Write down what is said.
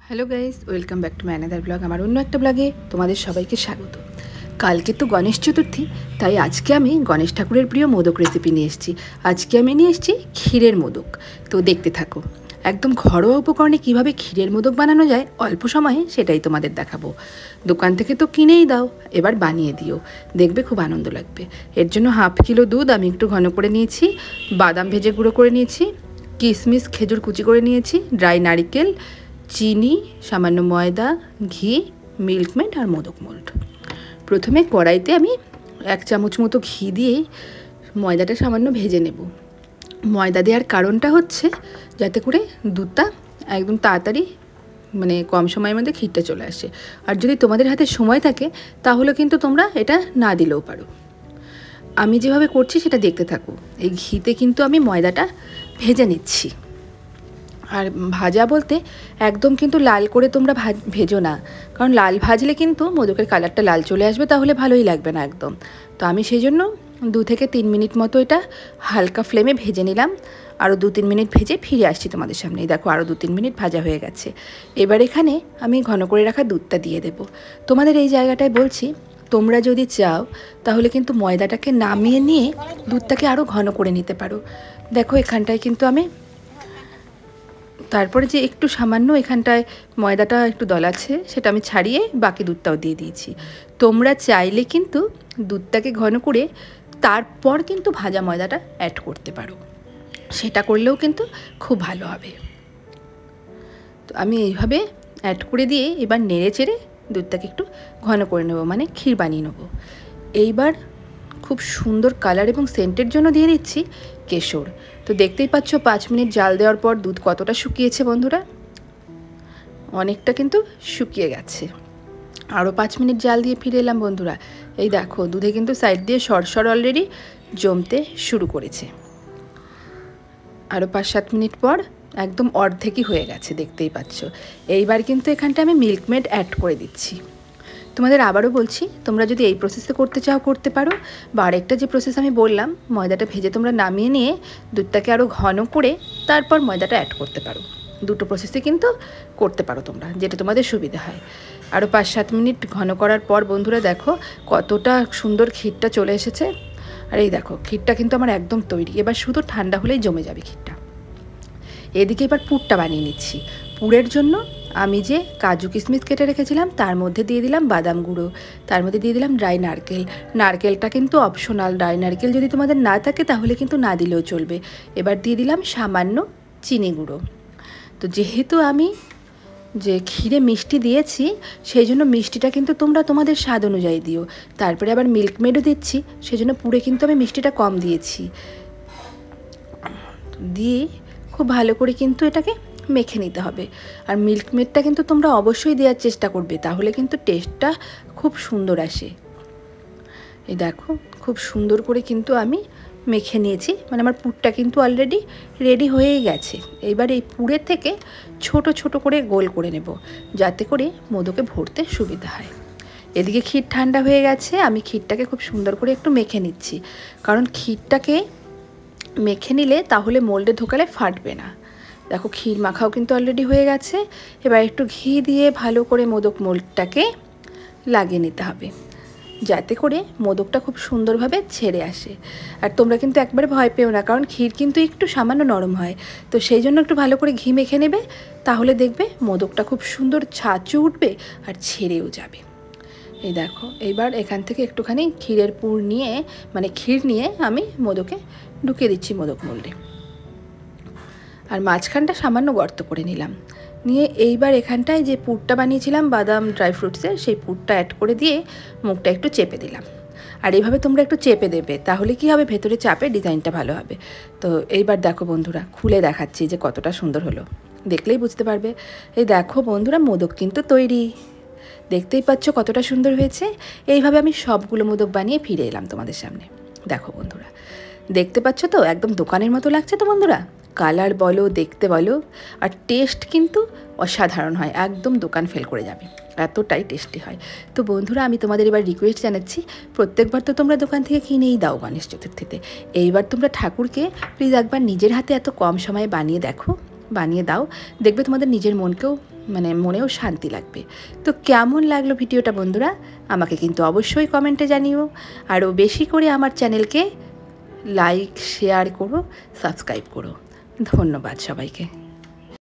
Hello guys, welcome back to my another blog. আমার অন্য একটা ব্লগে তোমাদের সবাইকে স্বাগত। কালকে তো গণেশ চতুর্থী, তাই আজকে আমি গণেশ ঠাকুরের প্রিয় মোদক রেসিপি নিয়ে এসেছি। আজকে আমি নিয়ে এসেছি ক্ষীরের মোদক। তো দেখতে থাকো, একদম ঘরোয়া উপকরণে কীভাবে ক্ষীরের মোদক বানানো যায় অল্প সময়ে, সেটাই তোমাদের দেখাবো। দোকান থেকে তো কিনেই দাও, এবার বানিয়ে দিও, দেখবে খুব আনন্দ লাগবে। এর জন্য 1/2 কিলো দুধ আমি একটু ঘন করে নিয়েছি, বাদাম ভেজে গুঁড়ো করে নিয়েছি, কিশমিশ খেজুর কুচি করে নিয়েছি, ড্রাই নারিকেল, চিনি, সামান্য ময়দা, ঘি, মিল্কমেড আর মোদক মোল্ড। প্রথমে কড়াইতে আমি 1 চামচ মতো ঘি দিয়ে ময়দাটা সামান্য ভেজে নেব। ময়দা দেওয়ার কারণটা হচ্ছে যাতে করে দুধটা একদম তাড়াতাড়ি কম সময়ের মধ্যে ক্ষীরটা চলে আসে। আর যদি তোমাদের হাতে সময় থাকে তাহলে কিন্তু তোমরা এটা না দিলেও পারো। আমি যেভাবে করছি সেটা দেখতে থাকো। এই ঘিতে কিন্তু আমি ময়দাটা ভেজে নিচ্ছি। আর ভাজা বলতে একদম কিন্তু লাল করে তোমরা ভেজো না, কারণ লাল ভাজলে কিন্তু মোদকের কালারটা লাল চলে আসবে, তাহলে ভালোই লাগবে না একদম। তো আমি সেই জন্য 2 থেকে 3 মিনিট মতো এটা হালকা ফ্লেমে ভেজে নিলাম। আরও 2-3 মিনিট ভেজে ফিরে আসছি তোমাদের সামনে। দেখো আরও 2-3 মিনিট ভাজা হয়ে গেছে। এবার এখানে আমি ঘন করে রাখা দুধটা দিয়ে দেব। তোমাদের এই জায়গাটায় বলছি, তোমরা যদি চাও তাহলে কিন্তু ময়দাটাকে নামিয়ে নিয়ে দুধটাকে আরও ঘন করে নিতে পারো। দেখো এখানটায় কিন্তু আমি তারপরে যে একটু সামান্য এখানটায় ময়দাটা একটু দলাচ্ছে, সেটা আমি ছাড়িয়ে বাকি দুধটাও দিয়ে দিয়েছি। তোমরা চাইলে কিন্তু দুধটাকে ঘন করে তারপর কিন্তু ভাজা ময়দাটা অ্যাড করতে পারো, সেটা করলেও কিন্তু খুব ভালো হবে। তো আমি এইভাবে অ্যাড করে দিয়ে এবার নেড়ে চেড়ে দুধটাকে একটু ঘন করে নেব, মানে ক্ষীর বানিয়ে নেব। এইবার খুব সুন্দর কালার এবং সেন্টের জন্য দিয়ে দিচ্ছি কেশর। তো দেখতেই পাচ্ছ 5 মিনিট জাল দেওয়ার পর দুধ কতটা শুকিয়েছে বন্ধুরা, অনেকটা কিন্তু শুকিয়ে গেছে। আরও 5 মিনিট জাল দিয়ে ফিরে এলাম বন্ধুরা। এই দেখো দুধে কিন্তু সাইড দিয়ে সরসর অলরেডি জমতে শুরু করেছে। আরও 5-7 মিনিট পর একদম অর্ধেকই হয়ে গেছে, দেখতেই পাচ্ছ। এইবার কিন্তু এখানটা আমি মিল্কমেড অ্যাড করে দিচ্ছি। তোমাদের আবারও বলছি, তোমরা যদি এই প্রসেসে করতে চাও করতে পারো, বা আরেকটা যে প্রসেস আমি বললাম, ময়দাটা ভেজে তোমরা নামিয়ে নিয়ে দুধটাকে আরও ঘন করে তারপর ময়দাটা অ্যাড করতে পারো। দুটো প্রসেসে কিন্তু করতে পারো তোমরা, যেটা তোমাদের সুবিধা হয়। আরও 5-7 মিনিট ঘন করার পর বন্ধুরা দেখো কতটা সুন্দর ক্ষীরটা চলে এসেছে। আর এই দেখো ক্ষীরটা কিন্তু আমার একদম তৈরি। এবার শুধু ঠান্ডা হলেই জমে যাবে ক্ষীরটা। এদিকে এবার পুরটা বানিয়ে নিচ্ছি। পুরের জন্য আমি যে কাজু কিশমিশ কেটে রেখেছিলাম তার মধ্যে দিয়ে দিলাম বাদাম গুঁড়ো, তার মধ্যে দিয়ে দিলাম ড্রাই নারকেল। নারকেলটা কিন্তু অপশনাল, ড্রাই নারকেল যদি তোমাদের না থাকে তাহলে কিন্তু না দিলেও চলবে। এবার দিয়ে দিলাম সামান্য চিনি গুঁড়ো। তো যেহেতু আমি যে ক্ষীরে মিষ্টি দিয়েছি, সেই জন্য মিষ্টিটা কিন্তু তোমরা তোমাদের স্বাদ অনুযায়ী দিও। তারপরে আবার মিল্কমেডও দিচ্ছি, সেই জন্য পুরে কিন্তু আমি মিষ্টিটা কম দিয়েছি। দিয়ে খুব ভালো করে কিন্তু এটাকে মেখে নিতে হবে। আর মিল্কমেডটা কিন্তু তোমরা অবশ্যই দেওয়ার চেষ্টা করবে, তাহলে কিন্তু টেস্টটা খুব সুন্দর আসে। এই দেখো খুব সুন্দর করে কিন্তু আমি মেখে নিয়েছি, মানে আমার পুরটা কিন্তু অলরেডি রেডি হয়েই গেছে। এবার এই পুরের থেকে ছোট ছোট করে গোল করে নেব, যাতে করে মোদকে ভরতে সুবিধা হয়। এদিকে ক্ষীর ঠান্ডা হয়ে গেছে, আমি ক্ষীরটাকে খুব সুন্দর করে একটু মেখে নিচ্ছি, কারণ ক্ষীরটাকে মেখে নিলে তাহলে মোল্ডে ঢোকালে ফাটবে না। দেখো ক্ষীর মাখাও কিন্তু অলরেডি হয়ে গেছে। এবার একটু ঘি দিয়ে ভালো করে মোদক মোল্ডটাকে লাগিয়ে নিতে হবে, যাতে করে মোদকটা খুব সুন্দরভাবে ছেড়ে আসে। আর তোমরা কিন্তু একবারে ভয় পেও না, কারণ ক্ষীর কিন্তু একটু সামান্য নরম হয়। তো সেই জন্য একটু ভালো করে ঘি মেখে নেবে, তাহলে দেখবে মোদকটা খুব সুন্দর ছাঁচও উঠবে আর ছেড়েও যাবে। এই দেখো এইবার এখান থেকে একটুখানি ক্ষীরের পুর নিয়ে, ক্ষীর নিয়ে আমি মোদকে ঢুকিয়ে দিচ্ছি মোদক মোল্ডে। আর মাঝখানটা সামান্য গর্ত করে নিলাম, নিয়ে এইবার এখানটায় যে পুরটা বানিয়েছিলাম বাদাম ড্রাই ফ্রুটসের, সেই পুরটা অ্যাড করে দিয়ে মুখটা একটু চেপে দিলাম। আর এইভাবে তোমরা একটু চেপে দেবে, তাহলে কি হবে, ভেতরে চাপে ডিজাইনটা ভালো হবে। তো এইবার দেখো বন্ধুরা খুলে দেখাচ্ছি যে কতটা সুন্দর হলো, দেখলেই বুঝতে পারবে। এই দেখো বন্ধুরা মোদক কিন্তু তৈরি, দেখতেই পাচ্ছ কতটা সুন্দর হয়েছে। এইভাবে আমি সবগুলো মোদক বানিয়ে ফিরে এলাম তোমাদের সামনে। দেখো বন্ধুরা দেখতে পাচ্ছ তো, একদম দোকানের মতো লাগছে তো বন্ধুরা, কালার বলো দেখতে বলো, আর টেস্ট কিন্তু অসাধারণ হয়, একদম দোকান ফেল করে যাবে, এতটাই টেস্টি হয়। তো বন্ধুরা আমি তোমাদের এবার রিকোয়েস্ট জানাচ্ছি, প্রত্যেকবার তো তোমরা দোকান থেকে কিনেই দাও গণেশ চতুর্থীতে, এইবার তোমরা ঠাকুরকে প্লিজ একবার নিজের হাতে এত কম সময়ে বানিয়ে দেখো, বানিয়ে দাও, দেখবে তোমাদের নিজের মনকেও মানে মনেও শান্তি লাগবে। তো কেমন লাগলো ভিডিওটা বন্ধুরা আমাকে কিন্তু অবশ্যই কমেন্টে জানিও। আরও বেশি করে আমার চ্যানেলকে লাইক শেয়ার করো, সাবস্ক্রাইব করো। ধন্যবাদ সবাইকে।